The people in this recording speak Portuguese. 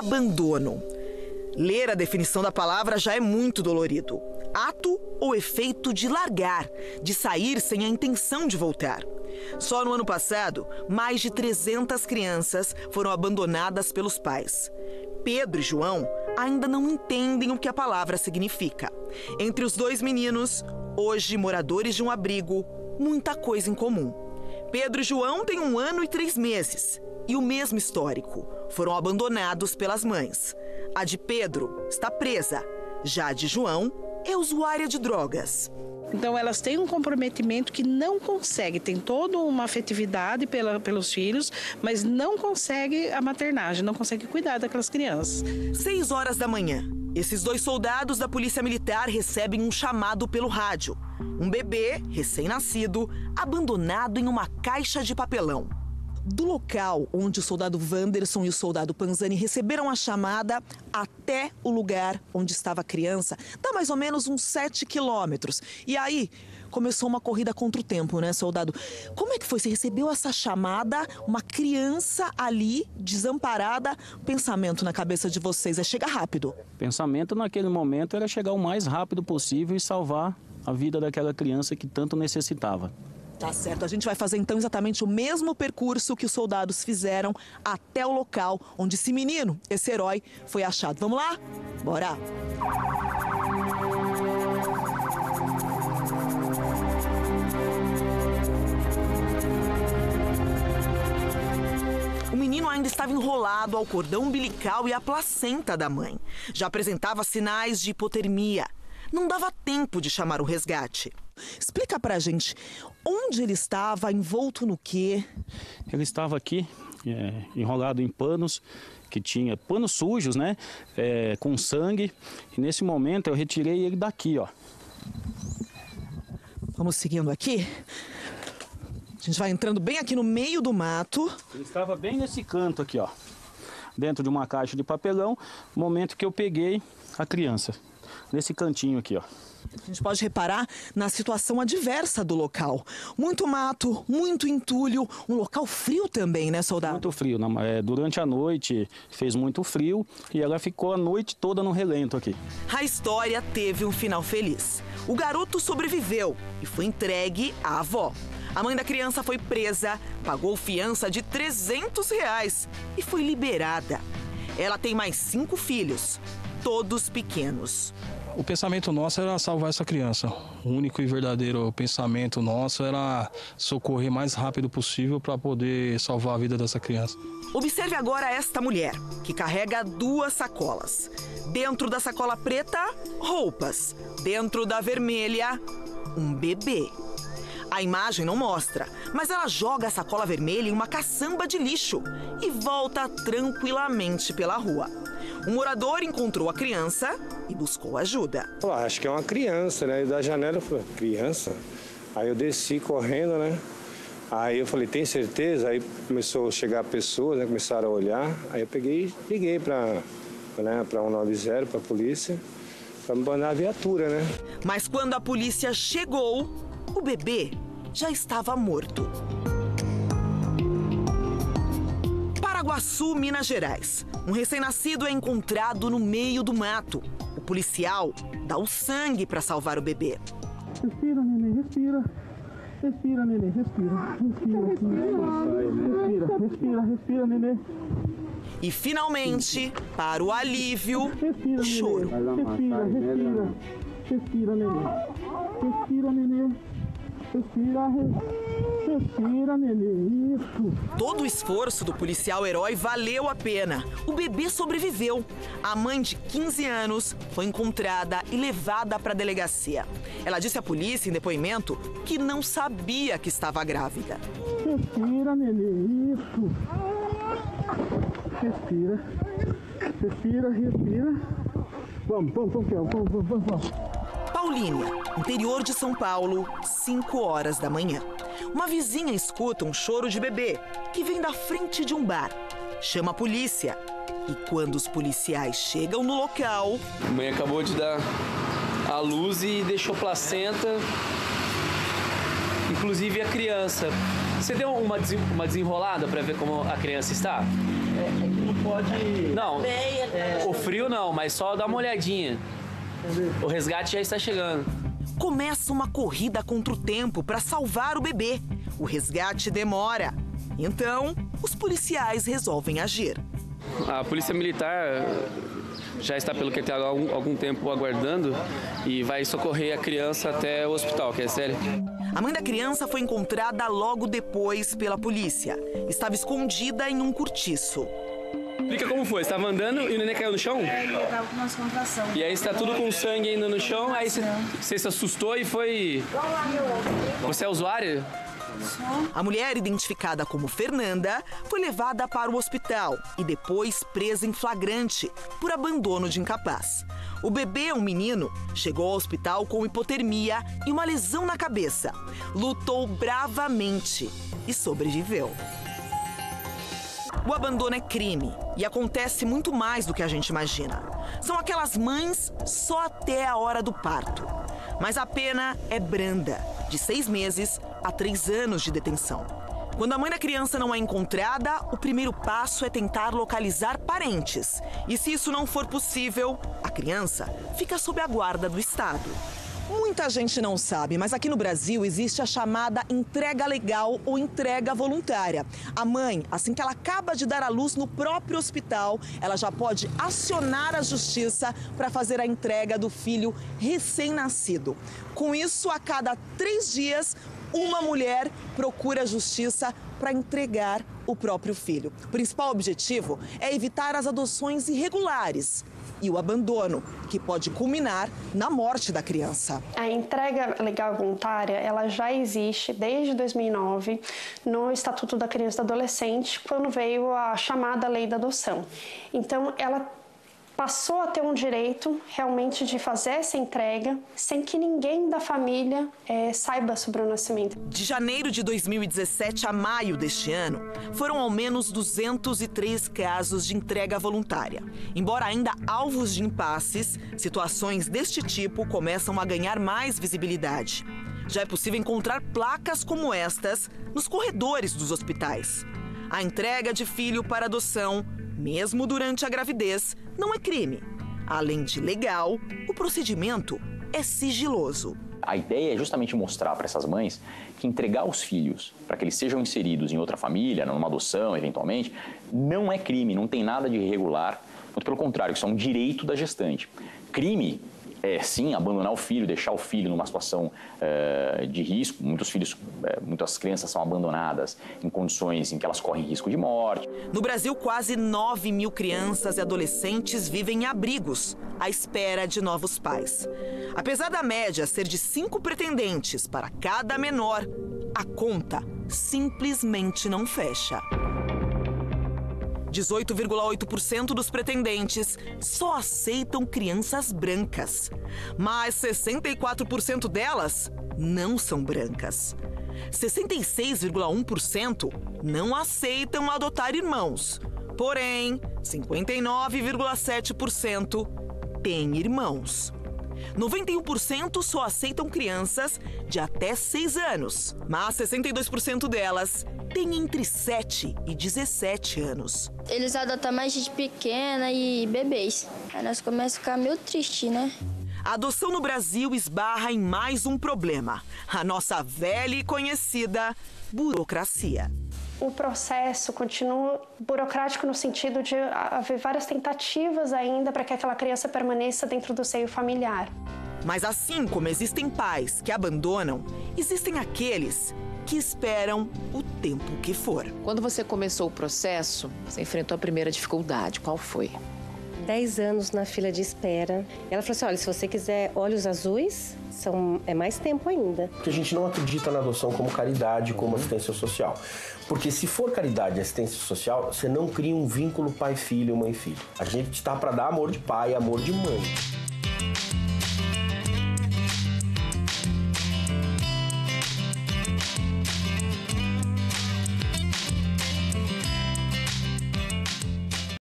abandono. Ler a definição da palavra já é muito dolorido. Ato ou efeito de largar, de sair sem a intenção de voltar. Só no ano passado, mais de 300 crianças foram abandonadas pelos pais. Pedro e João ainda não entendem o que a palavra significa. Entre os dois meninos, hoje moradores de um abrigo, muita coisa em comum. Pedro e João têm 1 ano e 3 meses e o mesmo histórico. Foram abandonados pelas mães. A de Pedro está presa, já a de João é usuária de drogas. Então elas têm um comprometimento que não consegue, tem toda uma afetividade pelos filhos, mas não consegue a maternagem, não consegue cuidar daquelas crianças. 6 horas da manhã, esses 2 soldados da Polícia Militar recebem um chamado pelo rádio. Um bebê, recém-nascido, abandonado em uma caixa de papelão. Do local onde o soldado Wanderson e o soldado Panzani receberam a chamada até o lugar onde estava a criança, dá mais ou menos uns 7 quilômetros. E aí começou uma corrida contra o tempo, né, soldado? Como é que foi? Você recebeu essa chamada, uma criança ali, desamparada, pensamento na cabeça de vocês é chegar rápido? Pensamento naquele momento era chegar o mais rápido possível e salvar a vida daquela criança que tanto necessitava. Tá certo, a gente vai fazer então exatamente o mesmo percurso que os soldados fizeram até o local onde esse menino, esse herói, foi achado. Vamos lá? Bora! O menino ainda estava enrolado ao cordão umbilical e à placenta da mãe. Já apresentava sinais de hipotermia. Não dava tempo de chamar o resgate. Explica pra gente, onde ele estava, envolto no quê? Ele estava aqui, enrolado em panos, que tinha panos sujos, né, com sangue. E nesse momento eu retirei ele daqui, ó. Vamos seguindo aqui? A gente vai entrando bem aqui no meio do mato. Ele estava bem nesse canto aqui, ó, dentro de uma caixa de papelão, no momento que eu peguei a criança. Nesse cantinho aqui, ó. A gente pode reparar na situação adversa do local. Muito mato, muito entulho, um local frio também, né, soldado? Muito frio. Durante a noite fez muito frio e ela ficou a noite toda no relento aqui. A história teve um final feliz. O garoto sobreviveu e foi entregue à avó. A mãe da criança foi presa, pagou fiança de R$300 e foi liberada. Ela tem mais 5 filhos, todos pequenos. O pensamento nosso era salvar essa criança. O único e verdadeiro pensamento nosso era socorrer o mais rápido possível para poder salvar a vida dessa criança. Observe agora esta mulher, que carrega 2 sacolas. Dentro da sacola preta, roupas. Dentro da vermelha, um bebê. A imagem não mostra, mas ela joga a sacola vermelha em uma caçamba de lixo e volta tranquilamente pela rua. Um morador encontrou a criança e buscou ajuda. Acho que é uma criança, né? E da janela eu falei, criança? Aí eu desci correndo, né? Aí eu falei, tem certeza? Aí começou a chegar pessoas, né? Começaram a olhar. Aí eu peguei e liguei para 190, para a polícia, para me mandar a viatura, né? Mas quando a polícia chegou, o bebê já estava morto. Paraguaçu, Minas Gerais. Um recém-nascido é encontrado no meio do mato. O policial dá o sangue para salvar o bebê. Respira, neném, respira. Respira, neném, respira. Respira, neném. E finalmente, para o alívio, o choro. Respira, neném. Respira, neném. Respira, neném. Isso. Todo o esforço do policial herói valeu a pena. O bebê sobreviveu. A mãe de 15 anos foi encontrada e levada para a delegacia. Ela disse à polícia em depoimento que não sabia que estava grávida. Respira, neném. Isso. Respira. Vamos. Paulínia, interior de São Paulo, 5 horas da manhã. Uma vizinha escuta um choro de bebê que vem da frente de um bar. Chama a polícia. E quando os policiais chegam no local... A mãe acabou de dar a luz e deixou placenta, inclusive a criança. Você deu uma desenrolada para ver como a criança está? Não pode... Não, o frio não, mas só dá uma olhadinha. O resgate já está chegando. Começa uma corrida contra o tempo para salvar o bebê. O resgate demora. Então, os policiais resolvem agir. A polícia militar já está, pelo que tem algum tempo, aguardando e vai socorrer a criança até o hospital, que é sério. A mãe da criança foi encontrada logo depois pela polícia. Estava escondida em um cortiço. Explica como foi. Você estava andando e o neném caiu no chão? Ele estava com uma contração. E aí está tudo com sangue ainda no chão, aí você se assustou e foi... Você é usuária? A mulher, identificada como Fernanda, foi levada para o hospital e depois presa em flagrante por abandono de incapaz. O bebê, um menino, chegou ao hospital com hipotermia e uma lesão na cabeça. Lutou bravamente e sobreviveu. O abandono é crime e acontece muito mais do que a gente imagina. São aquelas mães só até a hora do parto. Mas a pena é branda, de 6 meses a 3 anos de detenção. Quando a mãe da criança não é encontrada, o primeiro passo é tentar localizar parentes. E se isso não for possível, a criança fica sob a guarda do Estado. Muita gente não sabe, mas aqui no Brasil existe a chamada entrega legal ou entrega voluntária. A mãe, assim que ela acaba de dar à luz no próprio hospital, ela já pode acionar a justiça para fazer a entrega do filho recém-nascido. Com isso, a cada 3 dias, uma mulher procura a justiça para entregar o próprio filho. O principal objetivo é evitar as adoções irregulares e o abandono, que pode culminar na morte da criança. A entrega legal voluntária, ela já existe desde 2009 no Estatuto da Criança e do Adolescente, quando veio a chamada Lei da Adoção. Então, ela passou a ter um direito realmente de fazer essa entrega sem que ninguém da família saiba sobre o nascimento. De janeiro de 2017 a maio deste ano, foram ao menos 203 casos de entrega voluntária. Embora ainda alvos de impasses, situações deste tipo começam a ganhar mais visibilidade. Já é possível encontrar placas como estas nos corredores dos hospitais. A entrega de filho para adoção, mesmo durante a gravidez, não é crime. Além de legal, o procedimento é sigiloso. A ideia é justamente mostrar para essas mães que entregar os filhos para que eles sejam inseridos em outra família, numa adoção, eventualmente, não é crime, não tem nada de irregular. Muito pelo contrário, isso é um direito da gestante. Crime é, sim, abandonar o filho, deixar o filho numa situação de risco. Muitas crianças são abandonadas em condições em que elas correm risco de morte. No Brasil, quase 9 mil crianças e adolescentes vivem em abrigos, à espera de novos pais. Apesar da média ser de 5 pretendentes para cada menor, a conta simplesmente não fecha. 18,8% dos pretendentes só aceitam crianças brancas. Mas 64% delas não são brancas. 66,1% não aceitam adotar irmãos. Porém, 59,7% têm irmãos. 91% só aceitam crianças de até 6 anos, mas 62% delas têm entre 7 e 17 anos. Eles adotam mais gente pequena e bebês. Aí nós começamos a ficar meio triste, né? A adoção no Brasil esbarra em mais um problema: a nossa velha e conhecida burocracia. O processo continua burocrático no sentido de haver várias tentativas ainda para que aquela criança permaneça dentro do seio familiar. Mas assim como existem pais que abandonam, existem aqueles que esperam o tempo que for. Quando você começou o processo, você enfrentou a primeira dificuldade. Qual foi? 10 anos na fila de espera. Ela falou assim, olha, se você quiser olhos azuis, é mais tempo ainda. Porque a gente não acredita na adoção como caridade, como assistência social. Porque se for caridade e assistência social, você não cria um vínculo pai-filho, mãe-filho. A gente está para dar amor de pai, amor de mãe.